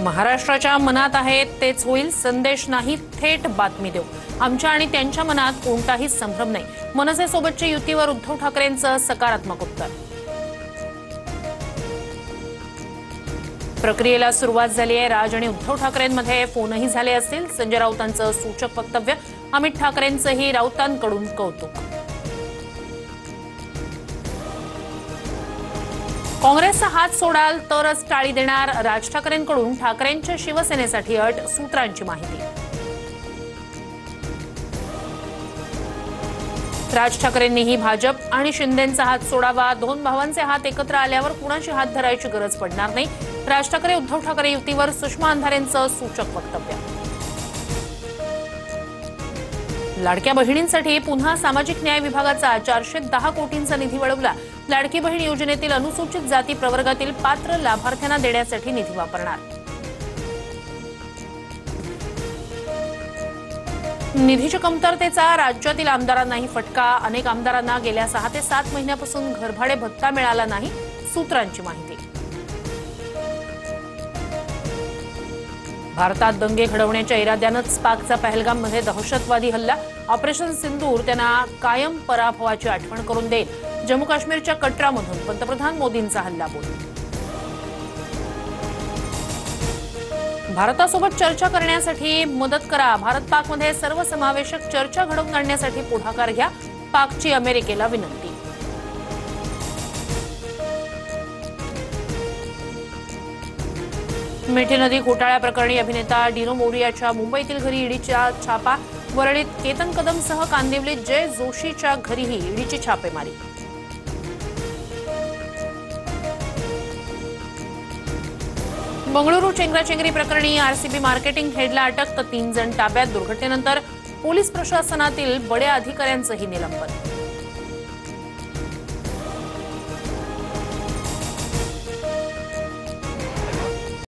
महाराष्ट्राच्या मनात आहे तेच होईल, संदेश नाही थेट बातमी देऊ। आमच्या आणि त्यांच्या मनात कोणताही संभ्रम नाही। मनसेसोबतच्या युतीवर उद्धव ठाकरेंचं सकारात्मक उत्तर। प्रक्रियेला सुरुवात झाली आहे। राज आणि उद्धव ठाकरेंमध्ये फोनही झाले असतील। संजय राऊतांचं सूचक वक्तव्य, अमित ठाकरेंचंही राऊतांकडून कौतुक। काँग्रेसचा हात सोडाल तरच टाळी देणार, राज ठाकरेंकडून ठाकरेंच्या शिवसेनेसाठी अट, सूत्रांची माहिती। राज ठाकरेंनीही भाजप आणि शिंदेंचा हात सोडावा। दोन भावांचे हात एकत्र आल्यावर कुणाची हात धरायची गरज पडणार नाही। राज ठाकरे उद्धव ठाकरे युतीवर सुषमा अंधारेंचं सूचक वक्तव्य। लाडक्या बहिणींसाठी पुन्हा सामाजिक न्याय विभागाचा 410 कोटींचा निधी वळवला। लाडकी बहीण योजनेतील अनुसूचित जाती प्रवर्गातील पात्र लाभार्थ्यांना देण्यासाठी निधी वापरणार। निधीच्या कमतरतेचा राज्यातील आमदारांनाही फटका। अनेक आमदारांना गेल्या 6 ते 7 महिन्यापासून घरभाडे भत्ता मिळाला नाही, सूत्रांची माहिती। भारतात दंगे घडवण्याच्या इराद्यानंच पाकचा पहलगाममध्ये दहशतवादी हल्ला। ऑपरेशन सिंदूर त्यांना कायम पराभवाची आठवण करून देईल। जम्मू काश्मीरच्या कटरामधून पंतप्रधान मोदींचा हल्लाबोल। भारतासोबत चर्चा करण्यासाठी मदत करा। भारत पाकमध्ये सर्वसमावेशक चर्चा घडवून आणण्यासाठी पुढाकार घ्या, पाकची अमेरिकेला विनंती। मिठी नदी घोटाळ्याप्रकरणी अभिनेता डिनो मोरियाच्या मुंबईतील घरी ईडीचा छापा। वरळीत केतन कदमसह कांदिवलीत जय जोशीच्या घरीही ईडीची छापेमारी। बंगळुरू चेंगराचेंगरी प्रकरणी आरसीबी मार्केटिंग हेडला अटक, तर 3 जण ताब्यात। दुर्घटनेनंतर पोलीस प्रशासनातील बड्या अधिकाऱ्यांचंही निलंबन।